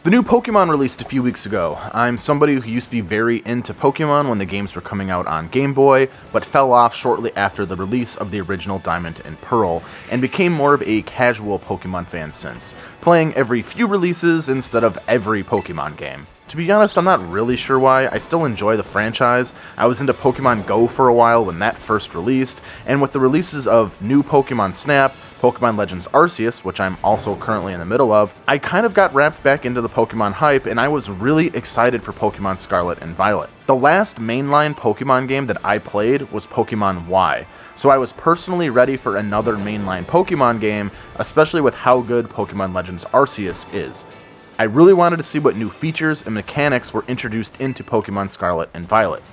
The new Pokemon released a few weeks ago. I'm somebody who used to be very into Pokemon when the games were coming out on Game Boy, but fell off shortly after the release of the original Diamond and Pearl, and became more of a casual Pokemon fan since, playing every few releases instead of every Pokemon game. To be honest, I'm not really sure why. I still enjoy the franchise. I was into Pokemon Go for a while when that first released, and with the releases of new Pokemon Snap, Pokemon Legends Arceus, which I'm also currently in the middle of, I kind of got wrapped back into the Pokemon hype, and I was really excited for Pokemon Scarlet and Violet. The last mainline Pokemon game that I played was Pokemon Y, so I was personally ready for another mainline Pokemon game, especially with how good Pokemon Legends Arceus is. I really wanted to see what new features and mechanics were introduced into Pokemon Scarlet and Violet.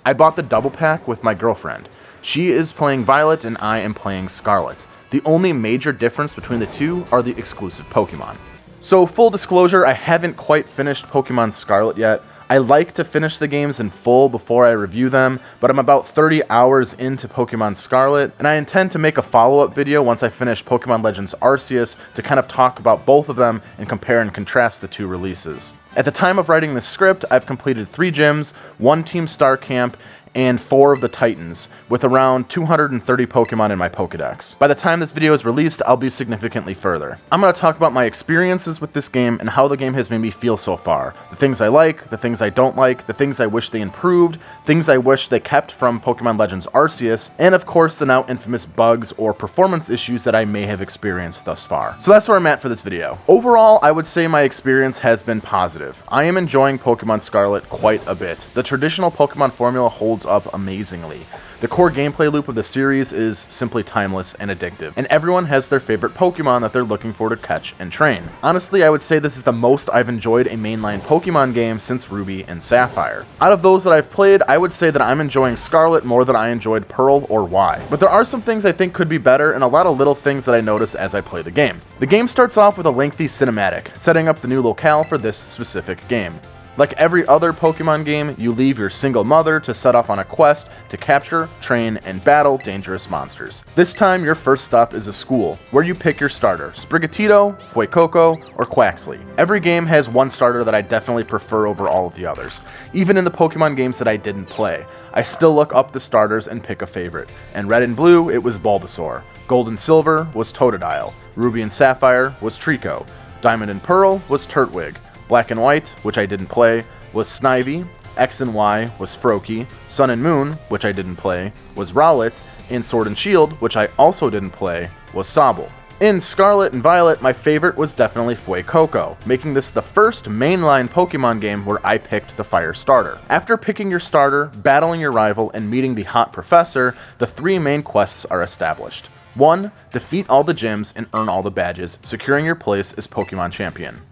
I bought the double pack with my girlfriend. She is playing Violet and I am playing Scarlet. The only major difference between the two are the exclusive Pokemon. So full disclosure, I haven't quite finished Pokemon Scarlet yet. I like to finish the games in full before I review them, but I'm about 30 hours into Pokemon Scarlet, and I intend to make a follow-up video once I finish Pokemon Legends Arceus to kind of talk about both of them and compare and contrast the two releases. At the time of writing this script, I've completed 3 gyms, 1 Team Star Camp, and 4 of the Titans, with around 230 Pokemon in my Pokedex. By the time this video is released, I'll be significantly further. I'm going to talk about my experiences with this game and how the game has made me feel so far. The things I like, the things I don't like, the things I wish they improved, things I wish they kept from Pokemon Legends Arceus, and of course the now infamous bugs or performance issues that I may have experienced thus far. So that's where I'm at for this video. Overall, I would say my experience has been positive. I am enjoying Pokemon Scarlet quite a bit. The traditional Pokemon formula holds up amazingly. The core gameplay loop of the series is simply timeless and addictive, and everyone has their favorite Pokemon that they're looking for to catch and train. Honestly, I would say this is the most I've enjoyed a mainline Pokemon game since Ruby and Sapphire. Out of those that I've played, I would say that I'm enjoying Scarlet more than I enjoyed Pearl or Y. But there are some things I think could be better, and a lot of little things that I notice as I play the game. The game starts off with a lengthy cinematic, setting up the new locale for this specific game. Like every other Pokemon game, you leave your single mother to set off on a quest to capture, train, and battle dangerous monsters. This time, your first stop is a school, where you pick your starter, Sprigatito, Fuecoco, or Quaxly. Every game has one starter that I definitely prefer over all of the others. Even in the Pokemon games that I didn't play, I still look up the starters and pick a favorite. In Red and Blue, it was Bulbasaur. Gold and Silver was Totodile. Ruby and Sapphire was Trico. Diamond and Pearl was Turtwig. Black and White, which I didn't play, was Snivy. X and Y was Froakie. Sun and Moon, which I didn't play, was Rowlet. And Sword and Shield, which I also didn't play, was Sobble. In Scarlet and Violet, my favorite was definitely Fuecoco, making this the first mainline Pokemon game where I picked the fire starter. After picking your starter, battling your rival, and meeting the Hot Professor, the 3 main quests are established. 1. Defeat all the gyms and earn all the badges, securing your place as Pokemon Champion.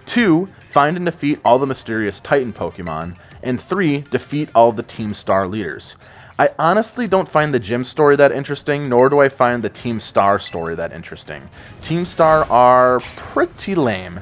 2. Find and defeat all the mysterious Titan Pokemon. And 3. Defeat all the Team Star leaders. I honestly don't find the gym story that interesting, nor do I find the Team Star story that interesting. Team Star are pretty lame.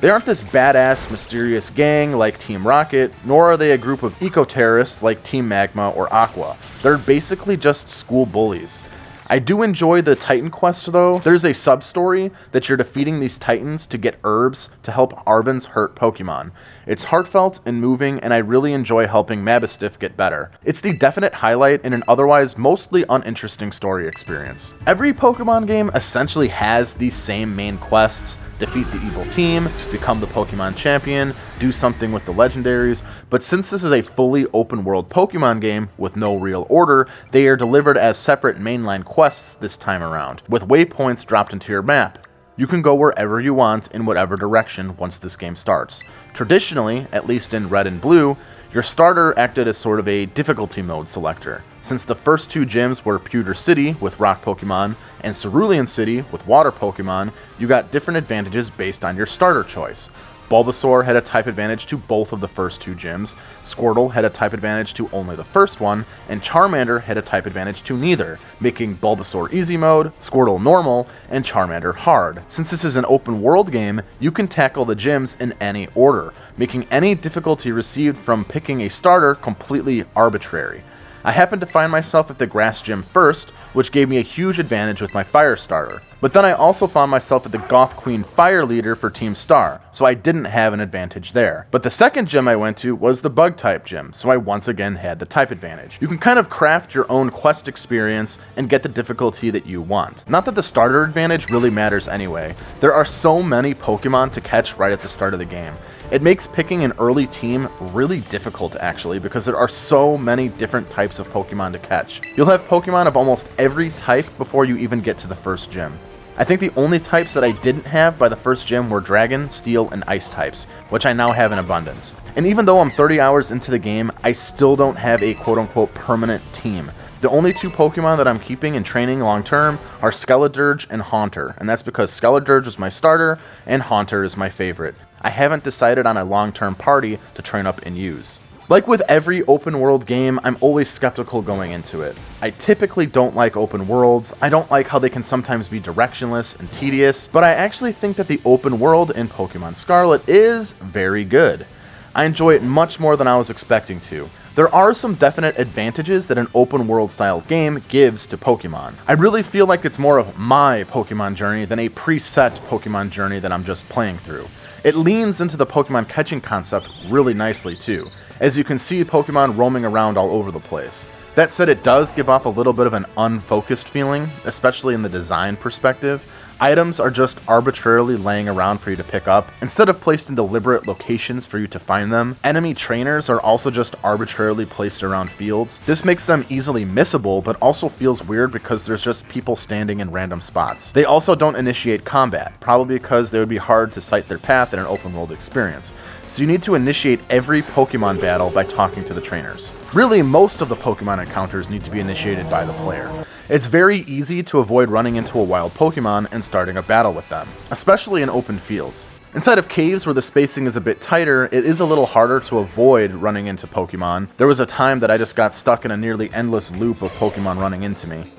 They aren't this badass, mysterious gang like Team Rocket, nor are they a group of eco-terrorists like Team Magma or Aqua. They're basically just school bullies. I do enjoy the Titan quest though. There's a sub-story that you're defeating these Titans to get herbs to help Arbon's hurt Pokemon. It's heartfelt and moving, and I really enjoy helping Mabistiff get better. It's the definite highlight in an otherwise mostly uninteresting story experience. Every Pokemon game essentially has these same main quests: defeat the evil team, become the Pokemon champion, do something with the legendaries, but since this is a fully open world Pokemon game with no real order, they are delivered as separate mainline quests this time around, with waypoints dropped into your map. You can go wherever you want in whatever direction once this game starts. Traditionally, at least in Red and Blue, your starter acted as sort of a difficulty mode selector. Since the first 2 gyms were Pewter City with rock Pokemon and Cerulean City with water Pokemon, you got different advantages based on your starter choice. Bulbasaur had a type advantage to both of the first 2 gyms, Squirtle had a type advantage to only the first one, and Charmander had a type advantage to neither, making Bulbasaur Easy Mode, Squirtle Normal, and Charmander Hard. Since this is an open world game, you can tackle the gyms in any order, making any difficulty received from picking a starter completely arbitrary. I happened to find myself at the Grass Gym first, which gave me a huge advantage with my fire starter. But then I also found myself at the Goth Queen Fire Leader for Team Star, so I didn't have an advantage there. But the second gym I went to was the Bug type gym, so I once again had the type advantage. You can kind of craft your own quest experience and get the difficulty that you want. Not that the starter advantage really matters anyway. There are so many Pokemon to catch right at the start of the game. It makes picking an early team really difficult actually, because there are so many different types of Pokemon to catch. You'll have Pokemon of almost every type before you even get to the first gym. I think the only types that I didn't have by the first gym were Dragon, Steel, and Ice types, which I now have in abundance. And even though I'm 30 hours into the game, I still don't have a quote-unquote permanent team. The only two Pokemon that I'm keeping and training long-term are Skeledirge and Haunter, and that's because Skeledirge was my starter, and Haunter is my favorite. I haven't decided on a long-term party to train up and use. Like with every open world game, I'm always skeptical going into it. I typically don't like open worlds, I don't like how they can sometimes be directionless and tedious, but I actually think that the open world in Pokemon Scarlet is very good. I enjoy it much more than I was expecting to. There are some definite advantages that an open world style game gives to Pokemon. I really feel like it's more of my Pokemon journey than a preset Pokemon journey that I'm just playing through. It leans into the Pokemon catching concept really nicely too, as you can see Pokemon roaming around all over the place. That said, it does give off a little bit of an unfocused feeling, especially in the design perspective. Items are just arbitrarily laying around for you to pick up, instead of placed in deliberate locations for you to find them. Enemy trainers are also just arbitrarily placed around fields. This makes them easily missable, but also feels weird because there's just people standing in random spots. They also don't initiate combat, probably because they would be hard to sight their path in an open world experience. So you need to initiate every Pokemon battle by talking to the trainers. Really, most of the Pokemon encounters need to be initiated by the player. It's very easy to avoid running into a wild Pokemon and starting a battle with them, especially in open fields. Inside of caves where the spacing is a bit tighter, it is a little harder to avoid running into Pokemon. There was a time that I just got stuck in a nearly endless loop of Pokemon running into me.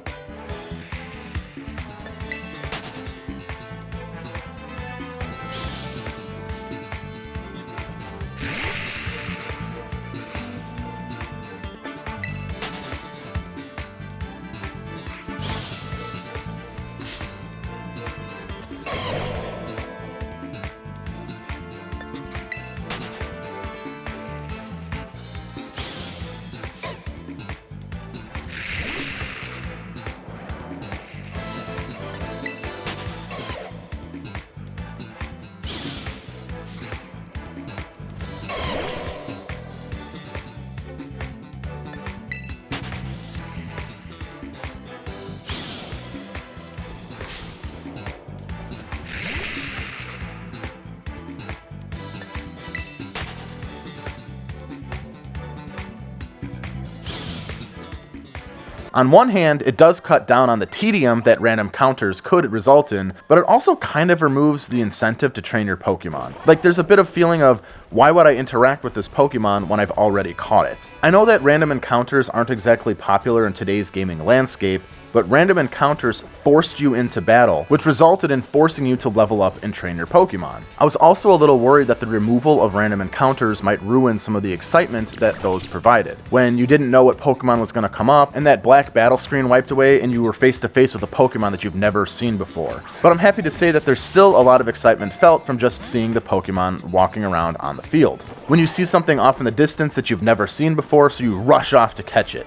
On one hand, it does cut down on the tedium that random counters could result in, but it also kind of removes the incentive to train your Pokemon. Like, there's a bit of feeling of, why would I interact with this Pokemon when I've already caught it? I know that random encounters aren't exactly popular in today's gaming landscape, but random encounters forced you into battle, which resulted in forcing you to level up and train your Pokemon. I was also a little worried that the removal of random encounters might ruin some of the excitement that those provided. When you didn't know what Pokemon was going to come up, and that black battle screen wiped away and you were face to face with a Pokemon that you've never seen before. But I'm happy to say that there's still a lot of excitement felt from just seeing the Pokemon walking around on the field. When you see something off in the distance that you've never seen before, so you rush off to catch it.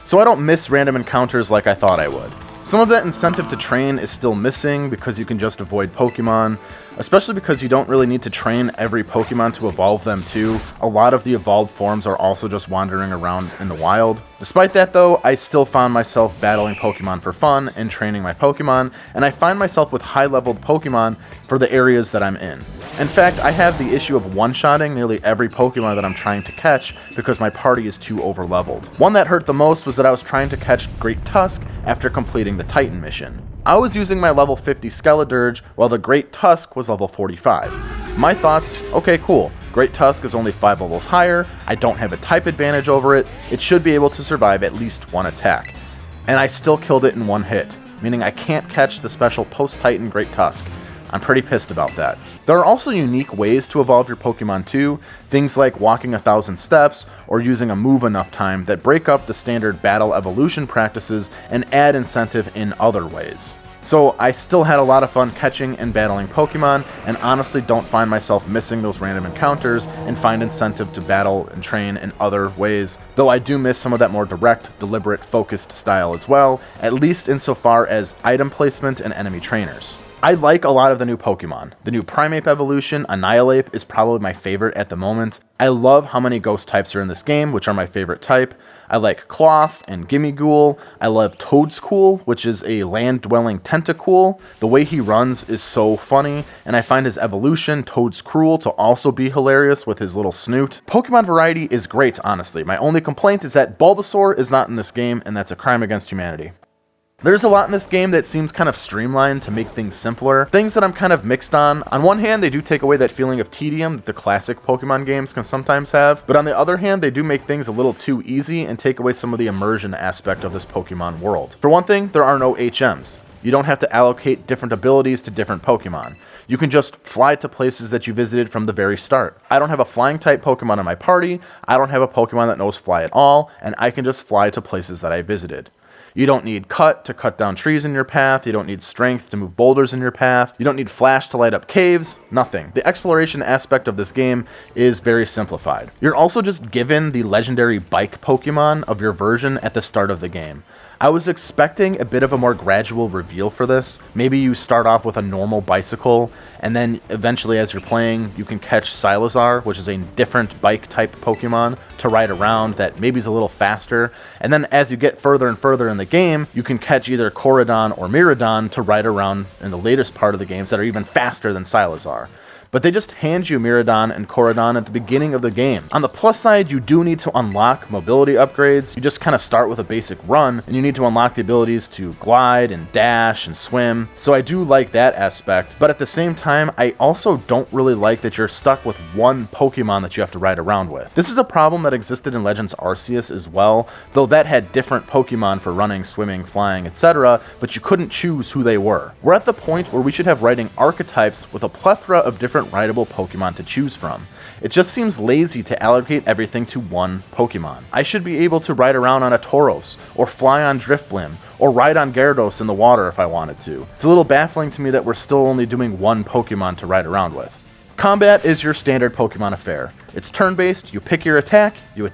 So I don't miss random encounters like I thought I would. Some of that incentive to train is still missing because you can just avoid Pokemon, especially because you don't really need to train every Pokemon to evolve them too. A lot of the evolved forms are also just wandering around in the wild. Despite that though, I still found myself battling Pokemon for fun and training my Pokemon, and I find myself with high-leveled Pokemon for the areas that I'm in. In fact, I have the issue of one-shotting nearly every Pokemon that I'm trying to catch because my party is too over-leveled. One that hurt the most was that I was trying to catch Great Tusk after completing the Titan mission. I was using my level 50 Skeledirge while the Great Tusk was level 45. My thoughts, okay cool, Great Tusk is only 5 levels higher, I don't have a type advantage over it, it should be able to survive at least one attack. And I still killed it in one hit, meaning I can't catch the special post-Titan Great Tusk. I'm pretty pissed about that. There are also unique ways to evolve your Pokemon too, things like walking 1,000 steps or using a move enough time that break up the standard battle evolution practices and add incentive in other ways. So I still had a lot of fun catching and battling Pokemon, and honestly don't find myself missing those random encounters and find incentive to battle and train in other ways, though I do miss some of that more direct, deliberate, focused style as well, at least insofar as item placement and enemy trainers. I like a lot of the new Pokemon. The new Primeape evolution, Annihilape, is probably my favorite at the moment. I love how many ghost types are in this game, which are my favorite type. I like Cloth and Gimmighoul. I love Toedscool, which is a land-dwelling Tentacool. The way he runs is so funny, and I find his evolution, Toedscruel, to also be hilarious with his little snoot. Pokemon variety is great, honestly. My only complaint is that Bulbasaur is not in this game, and that's a crime against humanity. There's a lot in this game that seems kind of streamlined to make things simpler, things that I'm kind of mixed on. On one hand, they do take away that feeling of tedium that the classic Pokemon games can sometimes have, but on the other hand, they do make things a little too easy and take away some of the immersion aspect of this Pokemon world. For one thing, there are no HMs. You don't have to allocate different abilities to different Pokemon. You can just fly to places that you visited from the very start. I don't have a flying type Pokemon in my party, I don't have a Pokemon that knows fly at all, and I can just fly to places that I visited. You don't need cut to cut down trees in your path, you don't need strength to move boulders in your path, you don't need flash to light up caves, nothing. The exploration aspect of this game is very simplified. You're also just given the legendary bike Pokemon of your version at the start of the game. I was expecting a bit of a more gradual reveal for this. Maybe you start off with a normal bicycle, and then eventually as you're playing, you can catch Silazar, which is a different bike-type Pokemon, to ride around that maybe is a little faster. And then as you get further and further in the game, you can catch either Corridon or Miraidon to ride around in the latest part of the games that are even faster than Silazar. But they just hand you Miraidon and Corridon at the beginning of the game. On the plus side, you do need to unlock mobility upgrades. You just kind of start with a basic run, and you need to unlock the abilities to glide and dash and swim. So I do like that aspect, but at the same time, I also don't really like that you're stuck with one Pokemon that you have to ride around with. This is a problem that existed in Legends Arceus as well, though that had different Pokemon for running, swimming, flying, etc., but you couldn't choose who they were. We're at the point where we should have riding archetypes with a plethora of different rideable Pokemon to choose from. It just seems lazy to allocate everything to one Pokemon. I should be able to ride around on a Tauros, or fly on Drifblim, or ride on Gyarados in the water if I wanted to. It's a little baffling to me that we're still only doing one Pokemon to ride around with. Combat is your standard Pokemon affair. It's turn-based, you pick your attack, you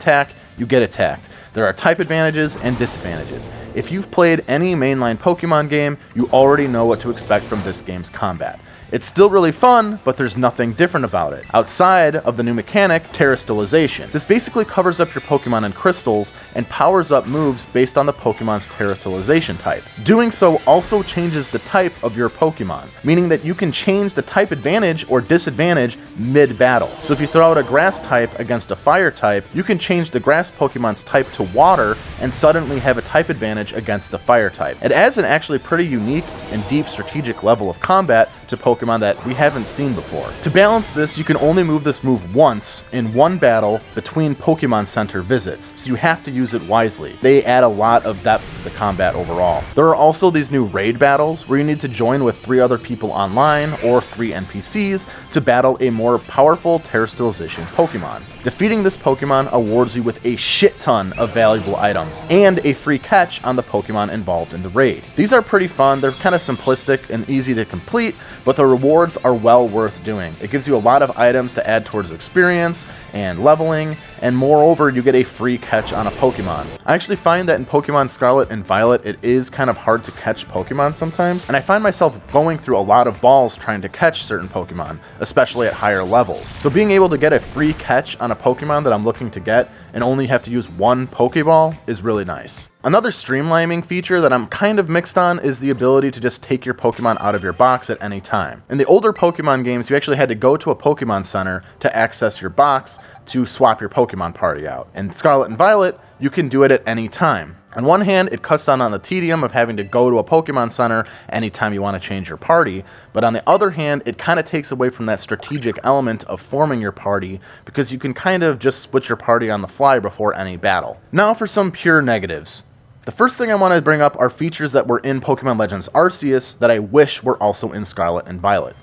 get attacked. There are type advantages and disadvantages. If you've played any mainline Pokemon game, you already know what to expect from this game's combat. It's still really fun, but there's nothing different about it, outside of the new mechanic, Terastallization. This basically covers up your Pokemon in crystals and powers up moves based on the Pokemon's Terastallization type. Doing so also changes the type of your Pokemon, meaning that you can change the type advantage or disadvantage mid-battle. So if you throw out a grass type against a fire type, you can change the grass Pokemon's type to water and suddenly have a type advantage against the fire type. It adds an actually pretty unique and deep strategic level of combat to Pokemon that we haven't seen before. To balance this, you can only move this move once in one battle between Pokemon Center visits, so you have to use it wisely. They add a lot of depth to the combat overall. There are also these new raid battles where you need to join with 3 other people online or 3 NPCs to battle a more powerful Terastallization Pokemon. Defeating this Pokemon awards you with a shit ton of valuable items and a free catch on the Pokemon involved in the raid. These are pretty fun, they're kind of simplistic and easy to complete, but the rewards are well worth doing. It gives you a lot of items to add towards experience and leveling, and moreover, you get a free catch on a Pokemon. I actually find that in Pokemon Scarlet and Violet, it is kind of hard to catch Pokemon sometimes, and I find myself going through a lot of balls trying to catch certain Pokemon, especially at higher levels. So being able to get a free catch on a Pokemon that I'm looking to get and only have to use one Pokeball is really nice. Another streamlining feature that I'm kind of mixed on is the ability to just take your Pokemon out of your box at any time. In the older Pokemon games, you actually had to go to a Pokemon Center to access your box to swap your Pokemon party out. In Scarlet and Violet, you can do it at any time. On one hand, it cuts down on the tedium of having to go to a Pokemon Center anytime you want to change your party, but on the other hand, it kind of takes away from that strategic element of forming your party because you can kind of just switch your party on the fly before any battle. Now for some pure negatives. The first thing I want to bring up are features that were in Pokemon Legends Arceus that I wish were also in Scarlet and Violet.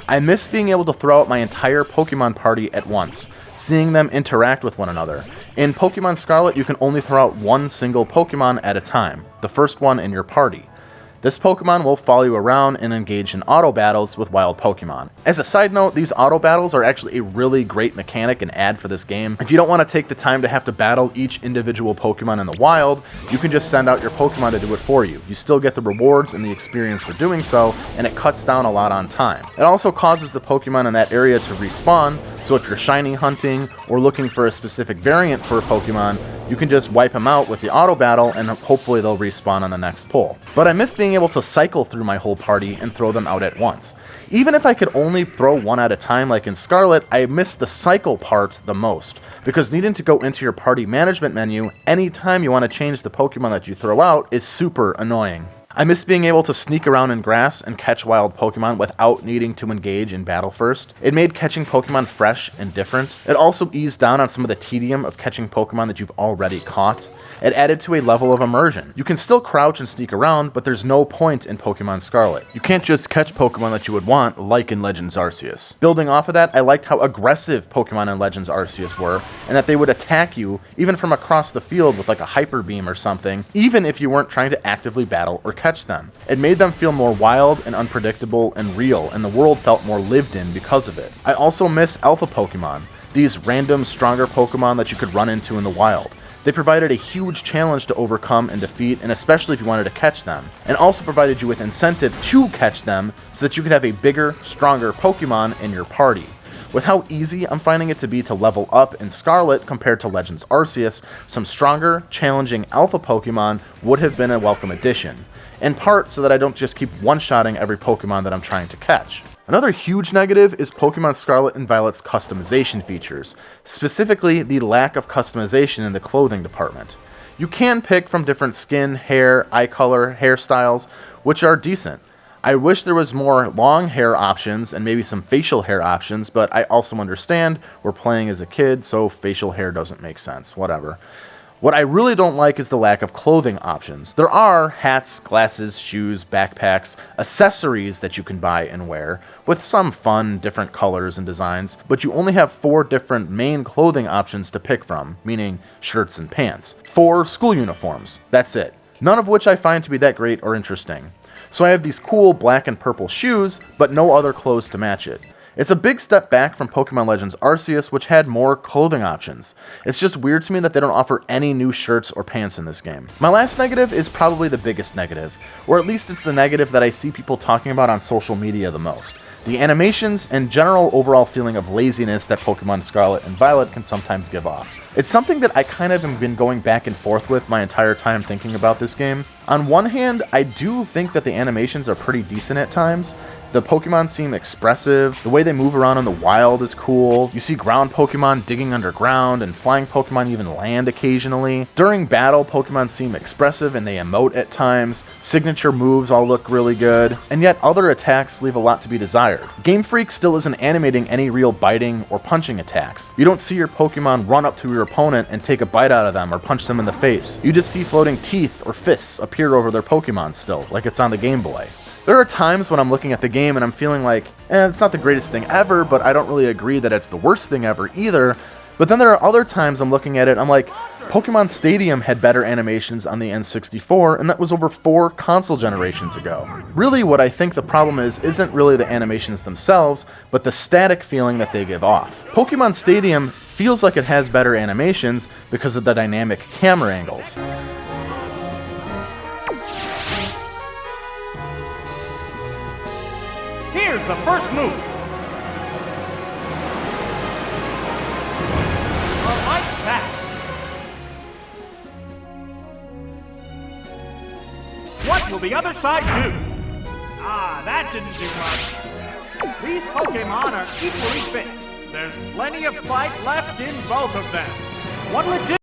I miss being able to throw out my entire Pokemon party at once, seeing them interact with one another. In Pokemon Scarlet, you can only throw out one single Pokemon at a time, the first one in your party. This Pokemon will follow you around and engage in auto battles with wild Pokemon. As a side note, these auto battles are actually a really great mechanic and add for this game. If you don't want to take the time to have to battle each individual Pokemon in the wild, you can just send out your Pokemon to do it for you. You still get the rewards and the experience for doing so, and it cuts down a lot on time. It also causes the Pokemon in that area to respawn, so if you're shiny hunting or looking for a specific variant for a Pokemon, you can just wipe them out with the auto battle and hopefully they'll respawn on the next pull. But I miss being able to cycle through my whole party and throw them out at once. Even if I could only throw one at a time like in Scarlet, I miss the cycle part the most, because needing to go into your party management menu anytime you want to change the Pokemon that you throw out is super annoying. I miss being able to sneak around in grass and catch wild Pokemon without needing to engage in battle first. It made catching Pokemon fresh and different. It also eased down on some of the tedium of catching Pokemon that you've already caught. It added to a level of immersion. You can still crouch and sneak around, but there's no point in Pokemon Scarlet. You can't just catch Pokemon that you would want, like in Legends Arceus. Building off of that, I liked how aggressive Pokemon in Legends Arceus were, and that they would attack you even from across the field with like a Hyper Beam or something, even if you weren't trying to actively battle or catch them. It made them feel more wild and unpredictable and real, and the world felt more lived in because of it. I also miss Alpha Pokemon, these random, stronger Pokemon that you could run into in the wild. They provided a huge challenge to overcome and defeat, and especially if you wanted to catch them, and also provided you with incentive to catch them so that you could have a bigger, stronger Pokemon in your party. With how easy I'm finding it to be to level up in Scarlet compared to Legends Arceus, some stronger, challenging Alpha Pokemon would have been a welcome addition, in part so that I don't just keep one-shotting every Pokemon that I'm trying to catch. Another huge negative is Pokemon Scarlet and Violet's customization features, specifically the lack of customization in the clothing department. You can pick from different skin, hair, eye color, hairstyles, which are decent. I wish there was more long hair options and maybe some facial hair options, but I also understand we're playing as a kid, so facial hair doesn't make sense, whatever. What I really don't like is the lack of clothing options. There are hats, glasses, shoes, backpacks, accessories that you can buy and wear, with some fun, different colors and designs, but you only have 4 different main clothing options to pick from, meaning shirts and pants. 4 school uniforms, that's it. None of which I find to be that great or interesting. So I have these cool black and purple shoes, but no other clothes to match it. It's a big step back from Pokemon Legends Arceus, which had more clothing options. It's just weird to me that they don't offer any new shirts or pants in this game. My last negative is probably the biggest negative, or at least it's the negative that I see people talking about on social media the most. The animations and general overall feeling of laziness that Pokemon Scarlet and Violet can sometimes give off. It's something that I kind of have been going back and forth with my entire time thinking about this game. On one hand, I do think that the animations are pretty decent at times. The Pokemon seem expressive, the way they move around in the wild is cool, you see ground Pokemon digging underground, and flying Pokemon even land occasionally. During battle, Pokemon seem expressive and they emote at times, signature moves all look really good, and yet other attacks leave a lot to be desired. Game Freak still isn't animating any real biting or punching attacks. You don't see your Pokemon run up to your opponent and take a bite out of them or punch them in the face. You just see floating teeth or fists appear over their Pokemon still, like it's on the Game Boy. There are times when I'm looking at the game and I'm feeling like, it's not the greatest thing ever, but I don't really agree that it's the worst thing ever either. But then there are other times I'm looking at it and I'm like, Pokemon Stadium had better animations on the N64, and that was over 4 console generations ago. Really, what I think the problem isn't really the animations themselves, but the static feeling that they give off. Pokemon Stadium feels like it has better animations because of the dynamic camera angles. Here's the first move. Like that. What will the other side do? Ah, that didn't do much. These Pokemon are equally fit. There's plenty of fight left in both of them. What'll it do?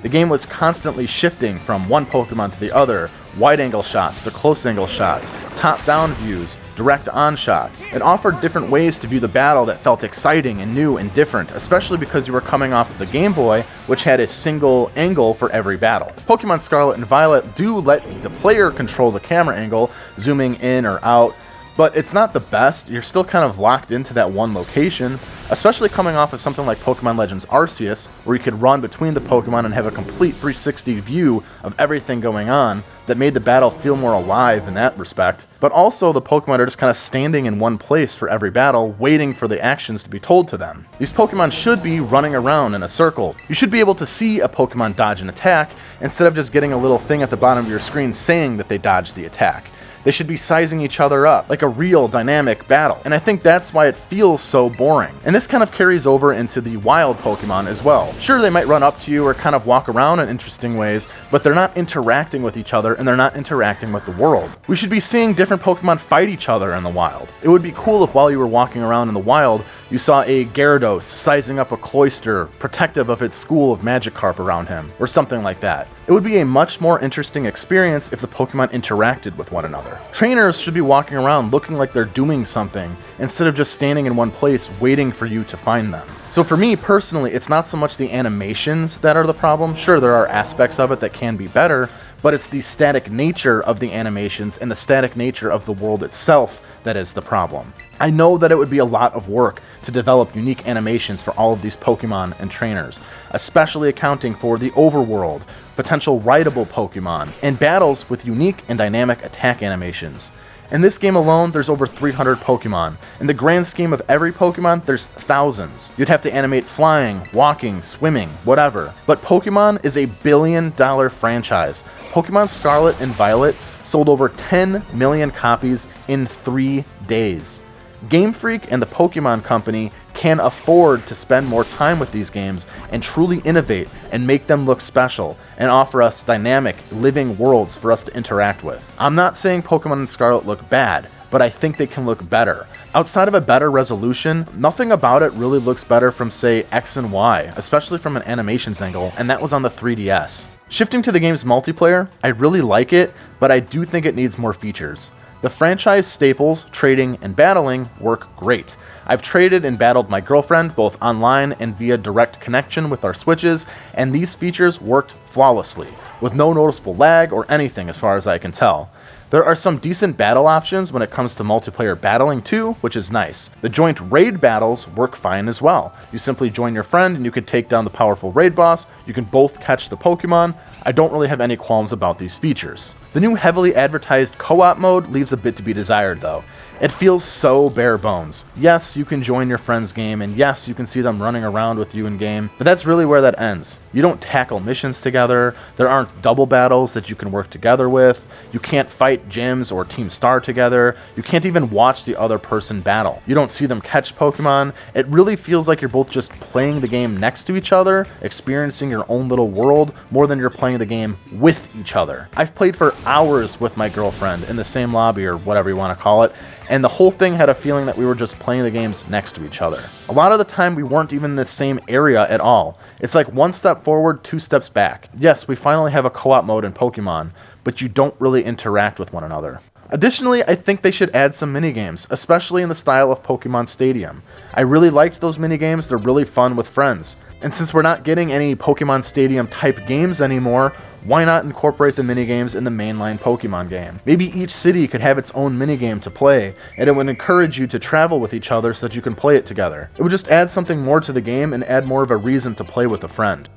The game was constantly shifting from one Pokemon to the other, wide-angle shots to close-angle shots, top-down views, direct-on shots. It offered different ways to view the battle that felt exciting and new and different, especially because you were coming off of the Game Boy, which had a single angle for every battle. Pokemon Scarlet and Violet do let the player control the camera angle, zooming in or out, but it's not the best. You're still kind of locked into that one location, especially coming off of something like Pokemon Legends Arceus, where you could run between the Pokemon and have a complete 360 view of everything going on that made the battle feel more alive in that respect. But also the Pokemon are just kind of standing in one place for every battle, waiting for the actions to be told to them. These Pokemon should be running around in a circle. You should be able to see a Pokemon dodge an attack instead of just getting a little thing at the bottom of your screen saying that they dodged the attack. They should be sizing each other up, like a real dynamic battle. And I think that's why it feels so boring. And this kind of carries over into the wild Pokemon as well. Sure, they might run up to you or kind of walk around in interesting ways, but they're not interacting with each other and they're not interacting with the world. We should be seeing different Pokemon fight each other in the wild. It would be cool if while you were walking around in the wild, you saw a Gyarados sizing up a Cloyster, protective of its school of Magikarp around him, or something like that. It would be a much more interesting experience if the Pokemon interacted with one another. Trainers should be walking around looking like they're doing something, instead of just standing in one place waiting for you to find them. So for me personally, it's not so much the animations that are the problem. Sure, there are aspects of it that can be better, but it's the static nature of the animations and the static nature of the world itself that is the problem. I know that it would be a lot of work to develop unique animations for all of these Pokemon and trainers, especially accounting for the overworld, potential rideable Pokemon, and battles with unique and dynamic attack animations. In this game alone, there's over 300 Pokemon. In the grand scheme of every Pokemon, there's thousands. You'd have to animate flying, walking, swimming, whatever. But Pokemon is a billion-dollar franchise. Pokemon Scarlet and Violet sold over 10 million copies in 3 days. Game Freak and the Pokemon Company can afford to spend more time with these games and truly innovate and make them look special and offer us dynamic, living worlds for us to interact with. I'm not saying Pokemon and Scarlet look bad, but I think they can look better. Outside of a better resolution, nothing about it really looks better from, say, X and Y, especially from an animations angle, and that was on the 3DS. Shifting to the game's multiplayer, I really like it, but I do think it needs more features. The franchise staples, trading, and battling work great. I've traded and battled my girlfriend both online and via direct connection with our Switches, and these features worked flawlessly, with no noticeable lag or anything as far as I can tell. There are some decent battle options when it comes to multiplayer battling too, which is nice. The joint raid battles work fine as well. You simply join your friend and you can take down the powerful raid boss, you can both catch the Pokemon. I don't really have any qualms about these features. The new heavily advertised co-op mode leaves a bit to be desired though. It feels so bare bones. Yes, you can join your friend's game, and yes, you can see them running around with you in game, but that's really where that ends. You don't tackle missions together, there aren't double battles that you can work together with, you can't fight gyms or Team Star together, you can't even watch the other person battle. You don't see them catch Pokemon. It really feels like you're both just playing the game next to each other, experiencing your own little world, more than you're playing the game with each other. I've played for hours with my girlfriend in the same lobby or whatever you want to call it, and the whole thing had a feeling that we were just playing the games next to each other. A lot of the time we weren't even in the same area at all. It's like one step forward, 2 steps back. Yes, we finally have a co-op mode in Pokemon, but you don't really interact with one another. Additionally, I think they should add some minigames, especially in the style of Pokemon Stadium. I really liked those minigames, they're really fun with friends. And since we're not getting any Pokemon Stadium type games anymore, why not incorporate the minigames in the mainline Pokemon game? Maybe each city could have its own minigame to play, and it would encourage you to travel with each other so that you can play it together. It would just add something more to the game and add more of a reason to play with a friend.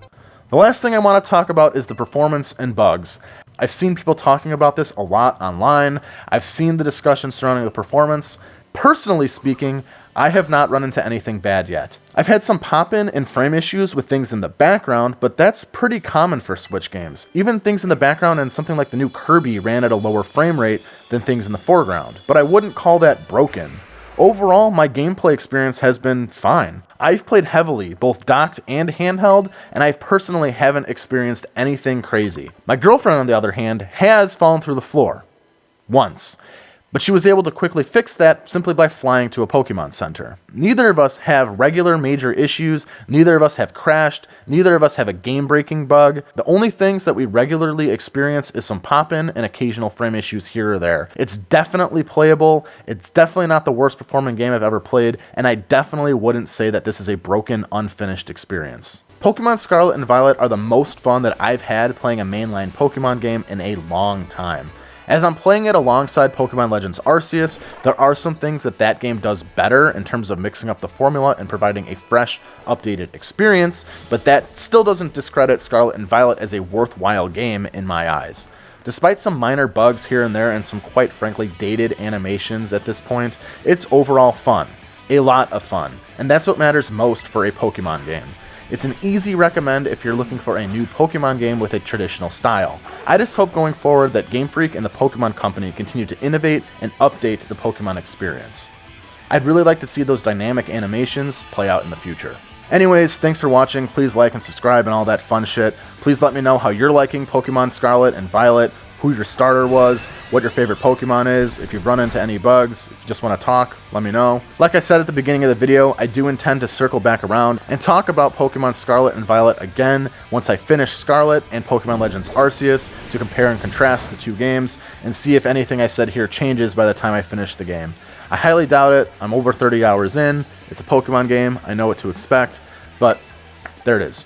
The last thing I want to talk about is the performance and bugs. I've seen people talking about this a lot online. I've seen the discussion surrounding the performance. Personally speaking, I have not run into anything bad yet. I've had some pop-in and frame issues with things in the background, but that's pretty common for Switch games. Even things in the background and something like the new Kirby ran at a lower frame rate than things in the foreground, but I wouldn't call that broken. Overall, my gameplay experience has been fine. I've played heavily, both docked and handheld, and I personally haven't experienced anything crazy. My girlfriend, on the other hand, has fallen through the floor. Once. But she was able to quickly fix that simply by flying to a Pokemon Center. Neither of us have regular major issues, neither of us have crashed, neither of us have a game-breaking bug. The only things that we regularly experience is some pop-in and occasional frame issues here or there. It's definitely playable, it's definitely not the worst performing game I've ever played, and I definitely wouldn't say that this is a broken, unfinished experience. Pokemon Scarlet and Violet are the most fun that I've had playing a mainline Pokemon game in a long time. As I'm playing it alongside Pokemon Legends Arceus, there are some things that game does better in terms of mixing up the formula and providing a fresh, updated experience, but that still doesn't discredit Scarlet and Violet as a worthwhile game in my eyes. Despite some minor bugs here and there and some quite frankly dated animations at this point, it's overall fun. A lot of fun. And that's what matters most for a Pokemon game. It's an easy recommend if you're looking for a new Pokemon game with a traditional style. I just hope going forward that Game Freak and the Pokemon Company continue to innovate and update the Pokemon experience. I'd really like to see those dynamic animations play out in the future. Anyways, thanks for watching. Please like and subscribe and all that fun shit. Please let me know how you're liking Pokemon Scarlet and Violet, who your starter was, what your favorite Pokemon is, if you've run into any bugs, if you just want to talk, let me know. Like I said at the beginning of the video, I do intend to circle back around and talk about Pokemon Scarlet and Violet again once I finish Scarlet and Pokemon Legends Arceus to compare and contrast the two games and see if anything I said here changes by the time I finish the game. I highly doubt it. I'm over 30 hours in. It's a Pokemon game. I know what to expect, but there it is.